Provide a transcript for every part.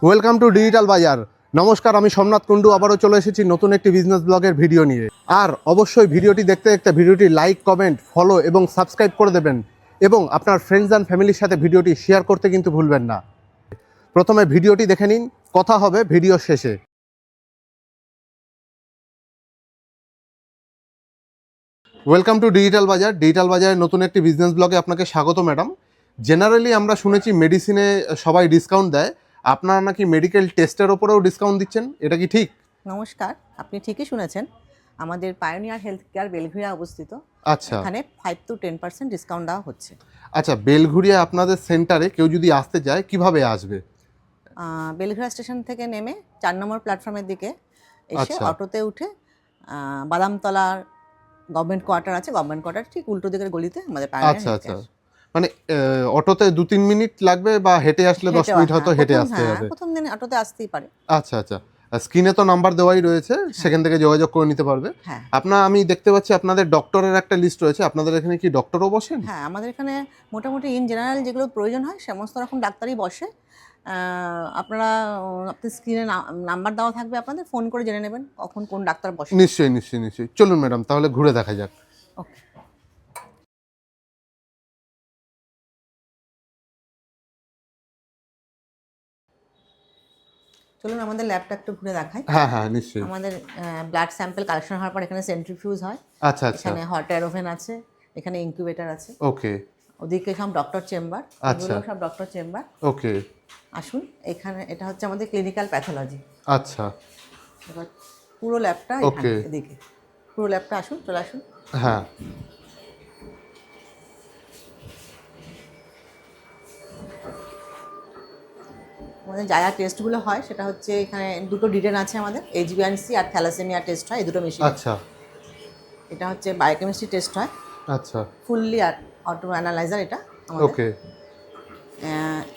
Welcome to digital বাজার। নমস্কার, আমি সোমনাথ কুণ্ডু আবারও চলে এসেছি নতুন একটি বিজনেস ব্লগের ভিডিও নিয়ে। আর অবশ্যই ভিডিওটি দেখতে দেখতে ভিডিওটি লাইক, কমেন্ট, ফলো এবং সাবস্ক্রাইব করে দেবেন এবং আপনার ফ্রেন্ডস অ্যান্ড ফ্যামিলির সাথে ভিডিওটি শেয়ার করতে কিন্তু ভুলবেন না। প্রথমে ভিডিওটি দেখে নিন, কথা হবে ভিডিও শেষে। ওয়েলকাম টু ডিজিটাল বাজার। ডিজিটাল বাজারের নতুন একটি বিজনেস ব্লগে আপনাকে স্বাগত ম্যাডাম। জেনারেলি আমরা শুনেছি মেডিসিনে সবাই ডিসকাউন্ট দেয়, আপনারা নাকি মেডিকেল টেস্টের ওপরেও ডিসকাউন্ট দিচ্ছেন, এটা কি ঠিক? নমস্কার, আপনি ঠিকই শুনেছেন। আমাদের পায়োনিয়ার হেলথ কেয়ার বেলঘরিয়া অবস্থিত। আচ্ছা এখানে 5 to 10% ডিসকাউন্ট দেওয়া হচ্ছে। আচ্ছা, বেলঘুরিয়া আপনাদের সেন্টারে কেউ যদি আসতে চায় কিভাবে আসবে? বেলঘরিয়া স্টেশন থেকে নেমে 4 নম্বর প্ল্যাটফর্মের দিকে এসে আচ্ছা অটোতে উঠে বাদামতলার গভর্নমেন্ট কোয়ার্টার আছে, গভর্নমেন্ট কোয়ার্টার ঠিক উল্টো দিকের গলিতে আমাদের পায়োনিয়ার আচ্ছা হেলথ আচ্ছা, কেয়ার। মানে অটোতে 2-3 মিনিট লাগবে বা হেঁটে আসলে 10 মিনিট হয়তো হেঁটে আসতে হবে? প্রথম দিন অটোতে আসতেই পারে। আচ্ছা আচ্ছা, স্ক্রিনে তো নাম্বার দেওয়াই রয়েছে, সেখান থেকে যোগাযোগ করে নিতে পারবে। হ্যাঁ আমি দেখতে পাচ্ছি আপনাদের ডক্টরের একটা লিস্ট রয়েছে, আপনাদের এখানে কি ডক্টরও বসেন? হ্যাঁ, আমাদের এখানে মোটামুটি ইন জেনারেল যেগুলো প্রয়োজন হয় সমস্ত রকম ডাক্তারই বসে। আপনারা আপনার স্ক্রিনে নাম্বার দেওয়া থাকবে, আপনাদের ফোন করে জেনে নেবেন কখন কোন ডাক্তার বসে। নিশ্চয়ই নিশ্চয়ই নিশ্চয়ই, চলুন ম্যাডাম তাহলে ঘুরে দেখা যাক। ওকে, চলুন আমাদের ল্যাবটা একটু ঘুরে দেখাই। হ্যাঁ হ্যাঁ নিশ্চয়ই। আমাদের ব্লাড স্যাম্পল কালেকশন হওয়ার পর এখানে সেন্ট্রিফিউজ হয়। আচ্ছা আচ্ছা, এখানে হট এয়ার ওভেন আছে, এখানে ইনকিউবেটর আছে। ওকে ওদিকে সব ডক্টর চেম্বার, আচ্ছা। এগুলো সব ডক্টর চেম্বার। ওকে আসুন, এখানে এটা হচ্ছে আমাদের ক্লিনিক্যাল প্যাথোলজি। আচ্ছা, এবার পুরো ল্যাবটা এখানে ওকে এদিকে, পুরো ল্যাবটা আসুন, চলে আসুন। হ্যাঁ আমাদের যা যা টেস্টগুলো হয় সেটা হচ্ছে এখানে দুটো ডিটেন আছে আমাদের, এইচবিএনসি আর থ্যালাসেমিয়া টেস্ট হয় এই দুটো মেশিন। আচ্ছা এটা হচ্ছে বায়োকেমিস্ট্রি টেস্ট হয়, আচ্ছা, ফুললি অটো অ্যানালাইজার এটা আমাদের। ওকে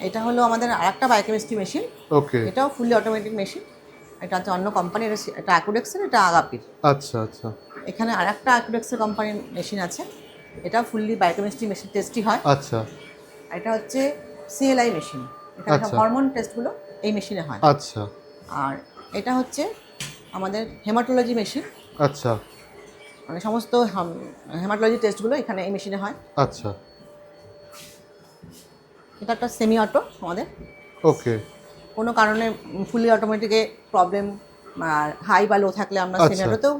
এটা হলো আমাদের আরেকটা বায়োকেমিস্ট্রি মেশিন, ওকে এটাও ফুললি অটোমেটিক মেশিন। এটা হচ্ছে অন্য কোম্পানির, এটা অ্যাকুডেক্সের, এটা আগাপির। আচ্ছা আচ্ছা এখানে আরেকটা অ্যাকুডেক্সের কোম্পানির মেশিন আছে, এটা ফুললি বায়োকেমিস্ট্রি মেশিন টেস্টই হয়। আচ্ছা এটা হচ্ছে সিএলআই মেশিন, এখানে সব আচ্ছা হরমোন টেস্টগুলো এই মেশিনে হয়। আচ্ছা আর এটা হচ্ছে আমাদের হেমাটোলজি মেশিন, আচ্ছা মানে সমস্ত হেমাটোলজি টেস্টগুলো এখানে এই মেশিনে হয়। আচ্ছা, এটা একটা সেমি অটো আমাদের। ওকে কোনো কারণে ফুলি অটোমেটিকে প্রবলেম আর হাই বা লো থাকলে আমরা সেমি আচ্ছা, অটোতেও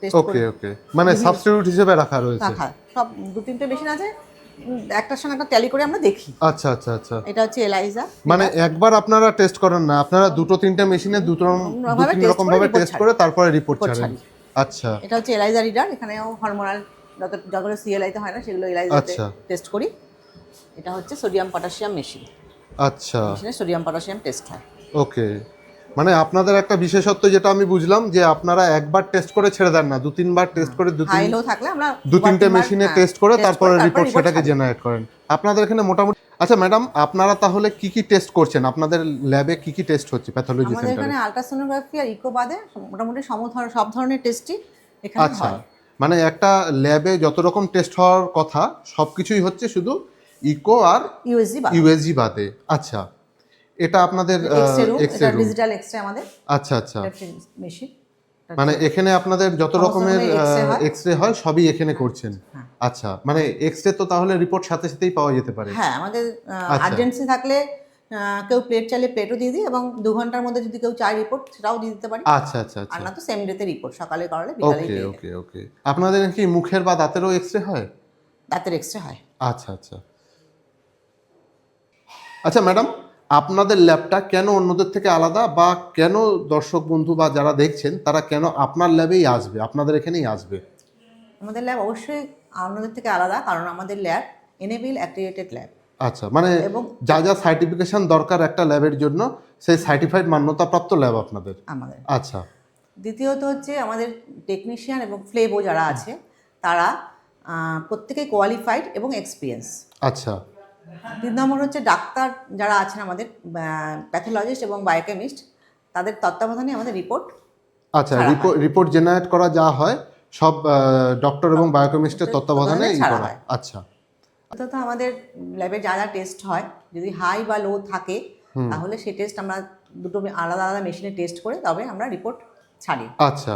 টেস্ট ওকে করি। ওকে, মানে সাবস্টিটিউট হিসেবে রাখা রয়েছে। রাখা সব 2-3টে মেশিন আছে, একটার সঙ্গে একটা ট্যালি করে আমরা দেখি। আচ্ছা আচ্ছা আচ্ছা, এটা হচ্ছে এলাইজা, মানে একবার আপনারা টেস্ট করেন না, আপনারা 2-3টে মেশিনে দু তিন রকম ভাবে টেস্ট করে তারপরে রিপোর্ট ছাড়েন। আচ্ছা এটা হচ্ছে এলাইজা রিডার, এখানেও হরমোনাল যতগুলো সিএলআইতে হয় না সেগুলো এলাইজাতে আচ্ছা টেস্ট করি। এটা হচ্ছে সোডিয়াম পটাশিয়াম মেশিন, আচ্ছা, মেশিনে সোডিয়াম পটাশিয়াম টেস্ট হয়। ওকে, মানে আপনাদের একটা বিশেষত্ব যেটা আমি বুঝলাম যে আপনারা একবার টেস্ট করে ছেড়ে দেন না, 2-3 বার টেস্ট করে হাই লো থাকলে আমরা 2-3টে মেশিনে টেস্ট করে তারপরে রিপোর্ট সেটাকে জেনারেট করেন আপনাদের এখানে মোটামুটি। আচ্ছা ম্যাডাম, আপনারা তাহলে কি কি টেস্ট করছেন, আপনাদের ল্যাবে কি কি টেস্ট হচ্ছে প্যাথোলজি আমাদের সেন্টারে? এখানে আলট্রাসোনোগ্রাফি আর ইকো বাদে মোটামুটি সব ধরনের টেস্টই এখানে আচ্ছা, হয়। মানে একটা ল্যাবে যত রকম টেস্ট হওয়ার কথা সবকিছুই হচ্ছে, শুধু ইকো আর ইউএসজি বাদে। আচ্ছা, এটা আপনাদের এক্সরে রুম, ডিজিটাল এক্সরে আমাদের। আচ্ছা আচ্ছা, মেশিন, মানে এখানে আপনাদের যত রকমের এক্সরে হয় সবই এখানে করছেন। আচ্ছা, মানে এক্সরে তো তাহলে রিপোর্ট সাথে সাথেই পাওয়া যেতে পারে? হ্যাঁ, আমাদের আর্জেন্সি থাকলে কেউ প্লেট চাইলে প্লেটও দিয়ে দিই, এবং 2 ঘন্টার মধ্যে যদি কেউ চায় রিপোর্ট সেটাও দিয়ে দিতে পারি। আচ্ছা আচ্ছা আর আচ্ছা, না তো সেম ডেতে রিপোর্ট, সকালে করলে বিকালে ওকে ওকে ওকে। আপনাদের কি মুখের বা দাঁতেরও এক্সরে হয়? দাঁতের এক্সরে হয়। আচ্ছা আচ্ছা আচ্ছা ম্যাডাম, আপনাদের ল্যাবটা কেন অন্যদের থেকে আলাদা, বা কেন দর্শক বন্ধু বা যারা দেখছেন তারা কেন আপনার ল্যাবেই আসবে, আপনাদের এখানেই আসবে? আমাদের ল্যাব অবশ্যই অন্যদের থেকে আলাদা, কারণ আমাদের ল্যাব এনেবিল অ্যাক্রিডিটেড ল্যাব। আচ্ছা, মানে এবং যা যা সার্টিফিকেশন দরকার একটা ল্যাবের জন্য সেই সার্টিফাইড মান্যতাপ্রাপ্ত ল্যাব আপনাদের। আমাদের আচ্ছা, দ্বিতীয়ত হচ্ছে আমাদের টেকনিশিয়ান এবং ফ্লেভো যারা আছে তারা প্রত্যেকেই কোয়ালিফাইড এবং এক্সপিরিয়েন্স। আচ্ছা 3 নম্বর হচ্ছে ডাক্তার যারা আছেন আমাদের, প্যাথোলজিস্ট এবং বায়োকেমিস্ট, তাদের তত্ত্বাবধানে আমাদের রিপোর্ট। আচ্ছা, রিপোর্ট জেনারেট করা যা হয় সব ডক্টর এবং বায়োকেমিস্টের তত্ত্বাবধানে ছাড়া করা হয়। আচ্ছা অর্থাৎ আমাদের ল্যাবে যা যা টেস্ট হয়, যদি হাই বা লো থাকে তাহলে সেই টেস্ট আমরা দুটো আলাদা আলাদা মেশিনে টেস্ট করে তবে আমরা রিপোর্ট ছাড়ি। আচ্ছা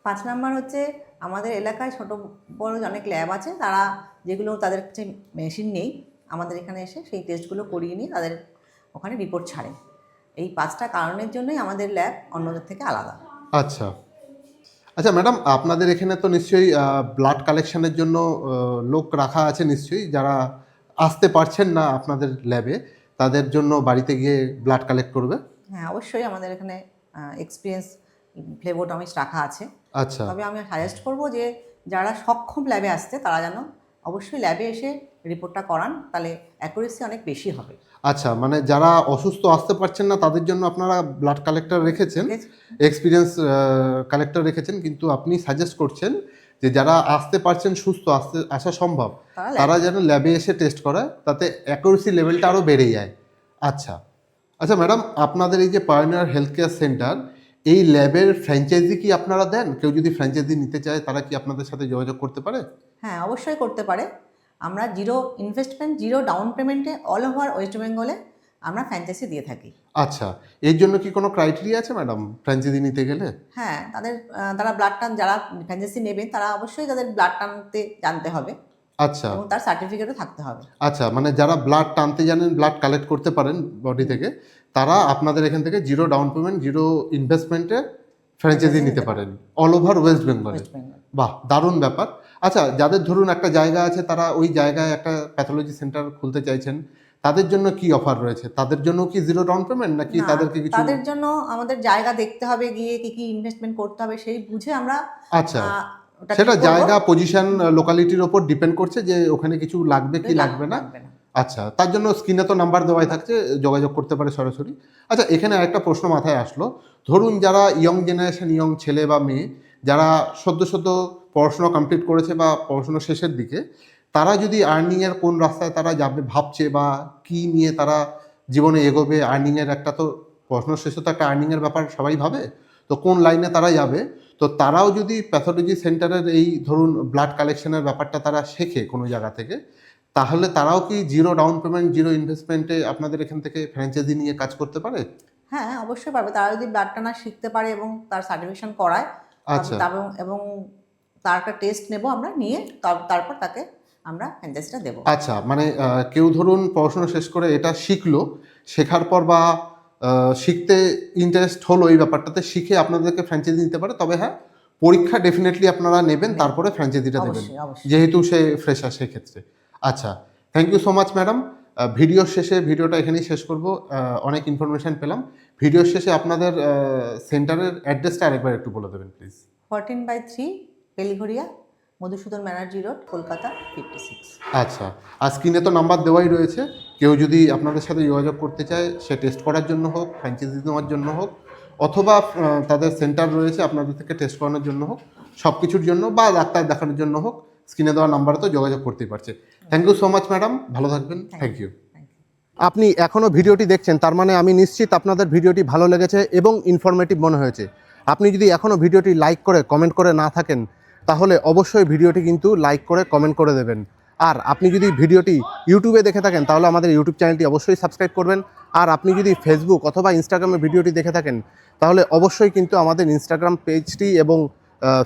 5 নাম্বার হচ্ছে আমাদের এলাকায় ছোট বড় অনেক ল্যাব আছে, তারা যেগুলো তাদের কাছে মেশিন নেই আমাদের এখানে এসে সেই টেস্টগুলো করিয়ে নিয়ে তাদের ওখানে রিপোর্ট ছাড়ে। এই 5টা কারণের জন্যই আমাদের ল্যাব অন্যদের থেকে আলাদা। আচ্ছা আচ্ছা ম্যাডাম, আপনাদের এখানে তো নিশ্চয়ই ব্লাড কালেকশনের জন্য লোক রাখা আছে নিশ্চয়ই, যারা আসতে পারছেন না আপনাদের ল্যাবে তাদের জন্য বাড়িতে গিয়ে ব্লাড কালেক্ট করবে? হ্যাঁ, অবশ্যই আমাদের এখানে এক্সপিরিয়েন্স ফ্লেবোটমিস্ট রাখা আছে। আচ্ছা তবে আমি সাজেস্ট করব যে যারা সক্ষম ল্যাবে আসছে তারা যেন অবশ্যই ল্যাবে এসে রিপোর্টটা করান, তাহলে অ্যাকুরেসি অনেক বেশি হবে। আচ্ছা, মানে যারা অসুস্থ আসতে পারছেন না তাদের জন্য আপনারা ব্লাড কালেক্টর রেখেছেন, এক্সপিরিয়েন্স কালেক্টর রেখেছেন, কিন্তু আপনি সাজেস্ট করছেন যে যারা আসতে পারছেন, সুস্থ আসা সম্ভব, তারা যেন ল্যাবে এসে টেস্ট করায়, তাতে অ্যাকুরেসি লেভেলটা আরও বেড়ে যায়। আচ্ছা আচ্ছা ম্যাডাম, আপনাদের এই যে পায়োনিয়ার হেলথ কেয়ার সেন্টার, এই ল্যাবের ফ্র্যাঞ্চাইজি কি আপনারা দেন? কেউ যদি ফ্র্যাঞ্চাইজি নিতে চায় তারা কি আপনাদের সাথে যোগাযোগ করতে পারে? হ্যাঁ, অবশ্যই করতে পারে। আমরা জিরো ইনভেস্টমেন্ট, জিরো ডাউন পেমেন্টে অল ওভার ওয়েস্ট বেঙ্গলে আমরা ফ্র্যাঞ্চাইজি দিয়ে থাকি। আচ্ছা, এর জন্য কি কোনো ক্রাইটেরিয়া আছে ম্যাডাম ফ্র্যাঞ্চাইজি নিতে গেলে? হ্যাঁ, তারা ব্লাড টান, যারা ফ্র্যাঞ্চাইজি নেবেন তারা অবশ্যই তাদের ব্লাড টানতে জানতে হবে আচ্ছা এবং তার সার্টিফিকেটও থাকতে হবে। আচ্ছা, মানে যারা ব্লাড টানতে জানেন, ব্লাড কালেক্ট করতে পারেন বডি থেকে, তারা আপনাদের এখান থেকে জিরো ডাউন পেমেন্ট, জিরো ইনভেস্টমেন্টে ফ্র্যাঞ্চাইজি নিতে পারেন অল ওভার ওয়েস্ট বেঙ্গলে। West Bengal. বাহ, দারুণ ব্যাপার। আচ্ছা, যাদের ধরুন একটা জায়গা আছে, তারা ওই জায়গায় একটা প্যাথোলজি সেন্টার খুলতে চাইছেন, তাদের জন্য কি অফার রয়েছে? তাদের জন্য কি জিরো ডাউন পেমেন্ট নাকি না, তাদেরকে কিছু? তাদের জন্য আমাদের জায়গা দেখতে হবে, গিয়ে কি কি ইনভেস্টমেন্ট করতে হবে সেই বুঝে আমরা আচ্ছা, ওটা সেটা ঠিক করব। জায়গা, পজিশন, লোকালিটির ওপর ডিপেন্ড করছে যে ওখানে কিছু লাগবে কি লাগবে না। আচ্ছা, তার জন্য স্ক্রিনে তো নাম্বার দেওয়াই থাকছে, যোগাযোগ করতে পারে সরাসরি। আচ্ছা, এখানে আরেকটা প্রশ্ন মাথায় আসলো, ধরুন যারা ইয়ং জেনারেশন, ইয়ং ছেলে বা মেয়ে, যারা সদ্য পড়াশোনা কমপ্লিট করেছে বা পড়াশোনা শেষের দিকে, তারা যদি আর্নিংয়ের কোন রাস্তায় তারা যাবে ভাবছে বা কি নিয়ে তারা জীবনে এগোবে, আর্নিংয়ের একটা তো পড়াশোনা শেষে তো একটা আর্নিংয়ের ব্যাপার সবাই ভাবে, তো কোন লাইনে তারা যাবে, তো তারাও যদি প্যাথোলজি সেন্টারের এই ধরুন ব্লাড কালেকশনের ব্যাপারটা তারা শেখে কোনো জায়গা থেকে, তাহলে তারাও কি জিরো ডাউন পেমেন্ট, জিরো ইনভেস্টমেন্টে আপনাদের এখান থেকে ফ্র্যাঞ্চাইজি নিয়ে কাজ করতে পারে? হ্যাঁ, অবশ্যই পারবে। তারা যদি ব্লাড টানা শিখতে পারে এবং তার সার্টিফিকেশন করায়, আচ্ছা এবং তার একটা টেস্ট নেব আমরা, নিয়ে তারপর তাকে আমরা ফ্র্যাঞ্চাইজিটা দেবো। আচ্ছা, মানে কেউ ধরুন পড়াশোনা শেষ করে এটা শিখলো, শেখার পর বা শিখতে ইন্টারেস্ট হলো এই ব্যাপারটাতে, শিখে আপনাদেরকে ফ্র্যাঞ্চাইজি নিতে পারে। তবে হ্যাঁ, পরীক্ষা ডেফিনেটলি আপনারা নেবেন, তারপরে ফ্র্যাঞ্চাইজিটা দেবেন, অবশ্যই, অবশ্যই। যেহেতু সে ফ্রেশার সেক্ষেত্রে। আচ্ছা, thank you so much madam. ভিডিওর শেষে, ভিডিওটা এখানেই শেষ করব, অনেক ইনফরমেশন পেলাম। ভিডিওর শেষে আপনাদের সেন্টারের অ্যাড্রেসটা আরেকবার একটু বলে দেবেন প্লিজ। 14/3 বেলিঘরিয়া, মধুসূদন ব্যানার্জি রোড, কলকাতা 56। আচ্ছা, আর স্ক্রিনে তো নাম্বার দেওয়াই রয়েছে, কেউ যদি আপনাদের সাথে যোগাযোগ করতে চায়, সে টেস্ট করার জন্য হোক, ফ্র্যাঞ্চাইজি নেওয়ার জন্য হোক, অথবা তাদের সেন্টার রয়েছে আপনাদের থেকে টেস্ট করানোর জন্য হোক, সব কিছুর জন্য বা ডাক্তার দেখানোর জন্য হোক, স্ক্রিনে দেওয়া নাম্বারে তো যোগাযোগ করতেই পারছে। Thank you so much madam, ভালো থাকবেন। Thank you. আপনি এখনও ভিডিওটি দেখছেন, তার মানে আমি নিশ্চিত আপনাদের ভিডিওটি ভালো লেগেছে এবং ইনফরমেটিভ মনে হয়েছে। আপনি যদি এখনও ভিডিওটি লাইক করে কমেন্ট করে না থাকেন, তাহলে অবশ্যই ভিডিওটি কিন্তু লাইক করে কমেন্ট করে দেবেন। আর আপনি যদি ভিডিওটি ইউটিউবে দেখে থাকেন, তাহলে আমাদের ইউটিউব চ্যানেলটি অবশ্যই সাবস্ক্রাইব করবেন। আর আপনি যদি ফেসবুক অথবা ইনস্টাগ্রামে ভিডিওটি দেখে থাকেন, তাহলে অবশ্যই কিন্তু আমাদের ইনস্টাগ্রাম পেজটি এবং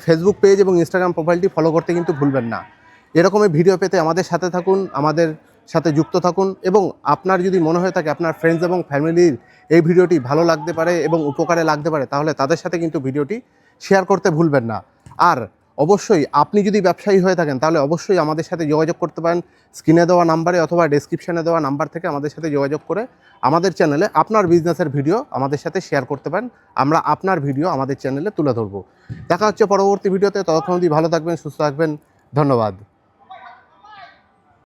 ফেসবুক পেজ এবং ইনস্টাগ্রাম প্রোফাইলটি ফলো করতে কিন্তু ভুলবেন না। এরকমের ভিডিও পেতে আমাদের সাথে থাকুন, আমাদের সাথে যুক্ত থাকুন, এবং আপনার যদি মনে হয়ে থাকে আপনার ফ্রেন্ডস এবং ফ্যামিলির এই ভিডিওটি ভালো লাগতে পারে এবং উপকারে লাগতে পারে, তাহলে তাদের সাথে কিন্তু ভিডিওটি শেয়ার করতে ভুলবেন না। আর অবশ্যই আপনি যদি ব্যবসায়ী হয়ে থাকেন, তাহলে অবশ্যই আমাদের সাথে যোগাযোগ করতে পারেন স্ক্রিনে দেওয়া নাম্বারে অথবা ডেসক্রিপশনে দেওয়া নাম্বার থেকে আমাদের সাথে যোগাযোগ করে আমাদের চ্যানেলে আপনার বিজনেসের ভিডিও আমাদের সাথে শেয়ার করতে পারেন। আমরা আপনার ভিডিও আমাদের চ্যানেলে তুলে ধরবো। দেখা হচ্ছে পরবর্তী ভিডিওতে। ততক্ষণ অবধি ভালো থাকবেন, সুস্থ থাকবেন। ধন্যবাদ।